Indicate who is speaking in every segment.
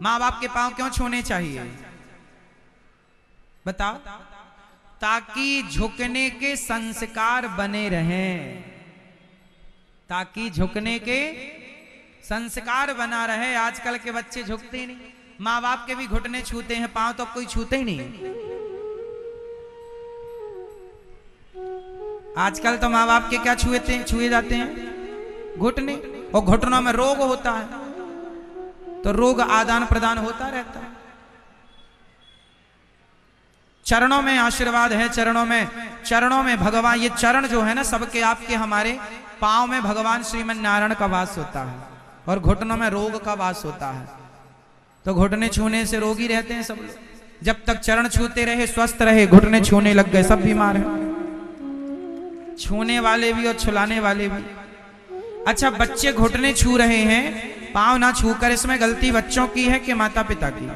Speaker 1: माँ बाप के पांव क्यों छूने चाहिए बताओ? ताकि झुकने के संस्कार बने रहें, ताकि झुकने के संस्कार बना रहे। आजकल के बच्चे झुकते नहीं, माँ बाप के भी घुटने छूते हैं, पांव तो कोई छूते ही नहीं। आजकल तो माँ बाप के क्या छुए जाते हैं? घुटने। और घुटनों में रोग होता है, तो रोग आदान प्रदान होता रहता है। चरणों में आशीर्वाद है, चरणों में भगवान, ये चरण जो है ना सबके आपके हमारे पांव में भगवान श्रीमन नारायण का वास होता है, और घुटनों में रोग का वास होता है। तो घुटने छूने से रोगी रहते हैं सब लोग। जब तक चरण छूते रहे स्वस्थ रहे, घुटने छूने लग गए सब बीमार हैं, छूने वाले भी और छुलाने वाले भी। अच्छा, बच्चे घुटने छू रहे हैं, पांव ना छूकर, इसमें गलती बच्चों की है कि माता पिता की?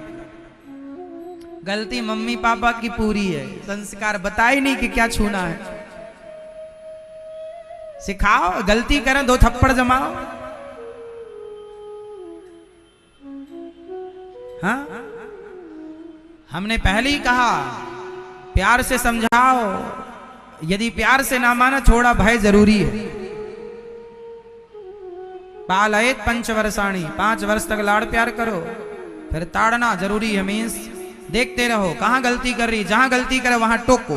Speaker 1: गलती मम्मी पापा की पूरी है। संस्कार बताए नहीं कि क्या छूना है, सिखाओ। गलती करें 2 थप्पड़ जमाओ। हाँ, हमने पहले ही कहा प्यार से समझाओ। यदि प्यार से ना माना, थोड़ा भय जरूरी है। पालयेत 5 वर्षाणी, 5 वर्ष तक लाड़ प्यार करो, फिर ताड़ना जरूरी है। मीन्स देखते रहो कहां गलती कर रही, जहां गलती करे वहां टोको,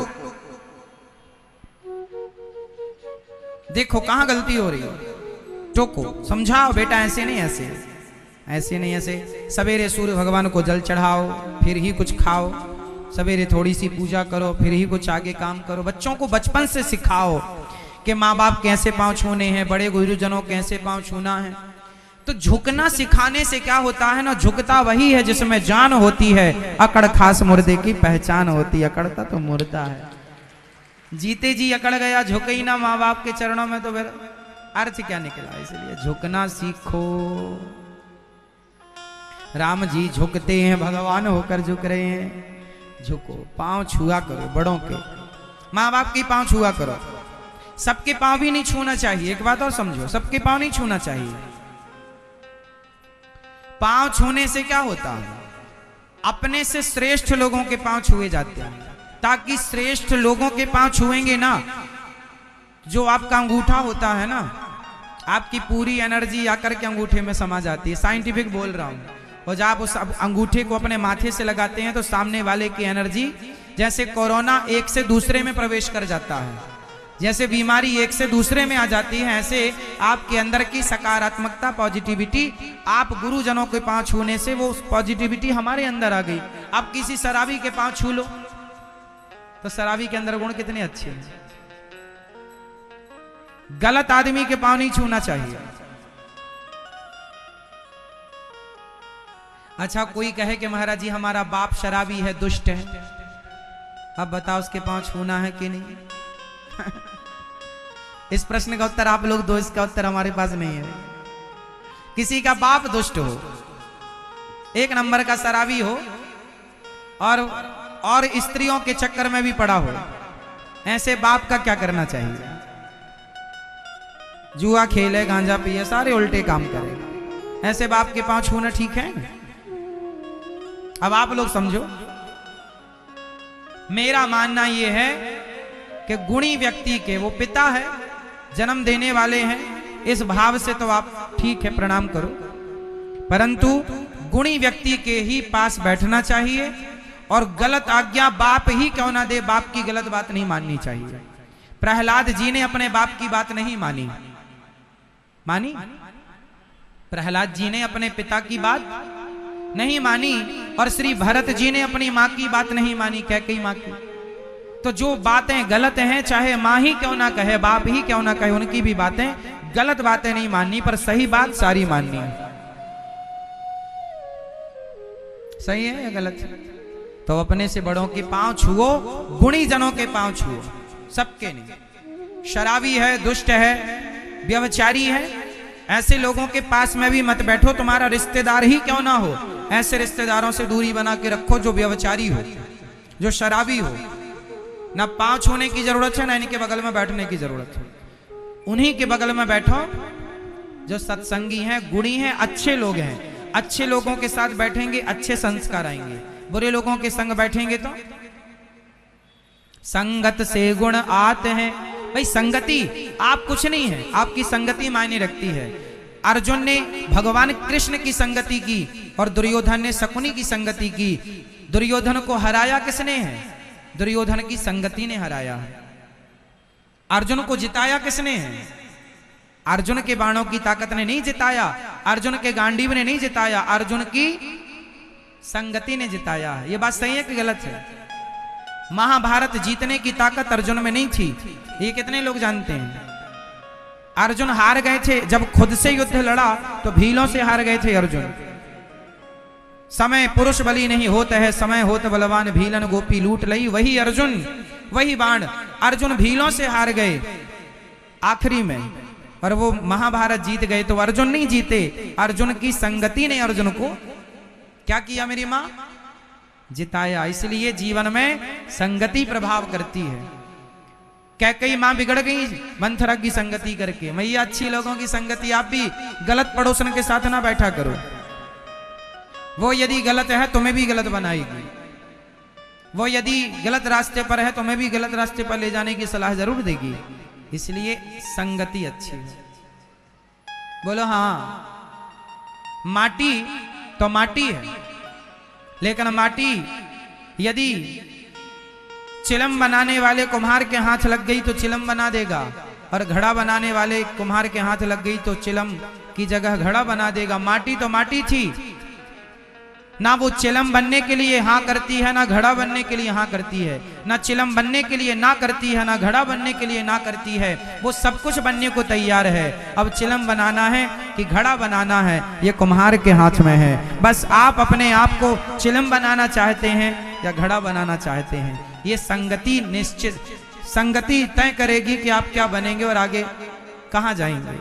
Speaker 1: देखो कहां गलती हो रही है, टोको, समझाओ बेटा ऐसे नहीं, ऐसे नहीं, ऐसे। सवेरे सूर्य भगवान को जल चढ़ाओ, फिर ही कुछ खाओ। सवेरे थोड़ी सी पूजा करो, फिर ही कुछ आगे काम करो। बच्चों को बचपन से सिखाओ कि माँ बाप कैसे पांव छूने हैं, बड़े गुरुजनों कैसे पांव छूना है। तो झुकना सिखाने से क्या होता है ना, झुकता वही है जिसमें जान होती है। अकड़ खास मुर्दे की पहचान होती है, अकड़ता तो मुर्दा है। जीते जी अकड़ गया, झुके ही ना माँ बाप के चरणों में, तो फिर अर्थ क्या निकला? इसलिए झुकना सीखो। राम जी झुकते हैं, भगवान होकर झुक रहे हैं। झुको, पांव छुआ करो बड़ों के, माँ बाप के पांव छुआ करो। सबके पांव भी नहीं छूना चाहिए। एक बात और समझो, सबके पांव नहीं छूना चाहिए। पांव छूने से क्या होता है? अपने से श्रेष्ठ लोगों के पांव छुए जाते हैं, ताकि श्रेष्ठ लोगों के पांव छुएंगे ना, जो आपका अंगूठा होता है ना, आपकी पूरी एनर्जी आकर के अंगूठे में समा जाती है। साइंटिफिक बोल रहा हूं। और जब आप उस अंगूठे को अपने माथे से लगाते हैं, तो सामने वाले की एनर्जी, जैसे कोरोना एक से दूसरे में प्रवेश कर जाता है, जैसे बीमारी एक से दूसरे में आ जाती है, ऐसे आपके अंदर की सकारात्मकता, पॉजिटिविटी, आप गुरुजनों के पांव छूने से वो पॉजिटिविटी हमारे अंदर आ गई। आप किसी शराबी के पांव छू लो, तो शराबी के अंदर गुण कितने अच्छे हैं। गलत आदमी के पांव नहीं छूना चाहिए। अच्छा, कोई कहे कि महाराज जी हमारा बाप शराबी है, दुष्ट है, अब बताओ उसके पांव छूना है कि नहीं? इस प्रश्न का उत्तर आप लोग दो, इसका उत्तर हमारे पास नहीं है। किसी का बाप दुष्ट हो, 1 नंबर का शराबी हो, और स्त्रियों के चक्कर में भी पड़ा हो, ऐसे बाप का क्या करना चाहिए? जुआ खेले, गांजा पिए, सारे उल्टे काम करे, ऐसे बाप के पांव छूना ठीक है? अब आप लोग समझो, मेरा मानना यह है कि गुणी व्यक्ति के, वो पिता है, जन्म देने वाले हैं, इस भाव से तो आप ठीक है प्रणाम करो, परंतु गुणी व्यक्ति के ही पास बैठना चाहिए। और गलत आज्ञा बाप ही क्यों ना दे, बाप की गलत बात नहीं माननी चाहिए। प्रहलाद जी ने अपने बाप की बात नहीं मानी, प्रहलाद जी ने अपने पिता की बात नहीं मानी, और श्री भरत जी ने अपनी माँ की बात नहीं मानी, कैकेयी माँ की। तो जो बातें गलत हैं, चाहे माँ ही क्यों ना कहे, बाप ही क्यों ना कहे, उनकी भी बातें, गलत बातें नहीं माननी, पर सही बात सारी माननी है। सही है या गलत है? तो अपने से बड़ों के पांव छुओ, गुणी जनों के पांव छुओ, सबके नहीं। शराबी है, दुष्ट है, व्यभिचारी है, ऐसे लोगों के पास में भी मत बैठो, तुम्हारा रिश्तेदार ही क्यों ना हो। ऐसे रिश्तेदारों से दूरी बना के रखो जो व्यभिचारी हो, जो शराबी हो। ना पांव छूने की जरूरत है, ना इनके बगल में बैठने की जरूरत है। उन्हीं के बगल में बैठो जो सत्संगी हैं, गुणी हैं, अच्छे लोग हैं। अच्छे लोगों के साथ बैठेंगे अच्छे संस्कार आएंगे, बुरे लोगों के संग बैठेंगे तो संगत से गुण आते हैं। भाई संगति आप कुछ नहीं है, आपकी संगति मायने रखती है। अर्जुन ने भगवान कृष्ण की संगति की और दुर्योधन ने शकुनी की संगति की। दुर्योधन को हराया किसने है? दुर्योधन की संगति ने हराया है। अर्जुन को जिताया किसने है? अर्जुन के बाणों की ताकत ने नहीं जिताया, अर्जुन के गांडीव ने नहीं जिताया, अर्जुन की संगति ने जिताया है। ये बात सही है कि गलत है? महाभारत जीतने की ताकत अर्जुन में नहीं थी, ये कितने लोग जानते हैं? अर्जुन हार गए थे जब खुद से युद्ध लड़ा तो भीलों से हार गए थे अर्जुन। समय पुरुष बली नहीं होता है, समय होत बलवान भीलन गोपी लूट लई। वही अर्जुन, वही बाण, अर्जुन भीलों से हार गए आखिरी में, और वो महाभारत जीत गए। तो अर्जुन नहीं जीते, अर्जुन की संगति ने अर्जुन को क्या किया मेरी मां? जिताया। इसलिए जीवन में संगति प्रभाव करती है। कैकेयी मां बिगड़ गई मंथरा की संगति करके। मैया अच्छी लोगों की संगति, आप भी गलत पड़ोसन के साथ ना बैठा करो, वो यदि गलत है तुम्हें भी गलत बनाएगी, वो यदि गलत रास्ते पर है तुम्हें भी गलत रास्ते पर ले जाने की सलाह जरूर देगी। इसलिए संगति अच्छी है। बोलो हाँ। माटी तो माटी है, लेकिन माटी यदि चिलम बनाने वाले कुम्हार के हाथ लग गई तो चिलम बना देगा, और घड़ा बनाने वाले कुम्हार के हाथ लग गई तो चिलम की जगह घड़ा बना देगा। माटी तो माटी थी, ना वो चिलम बनने के लिए हाँ करती है, ना घड़ा बनने के लिए हाँ करती है, ना चिलम बनने के लिए ना करती है, ना घड़ा बनने के लिए ना करती है। वो सब कुछ बनने को तैयार है। अब चिलम बनाना है कि घड़ा बनाना है, ये कुम्हार के हाथ में है। बस आप अपने आप को चिलम बनाना चाहते हैं या घड़ा बनाना चाहते हैं। ये संगति निश्चित, संगति तय करेगी कि आप क्या बनेंगे और आगे कहाँ जाएंगे।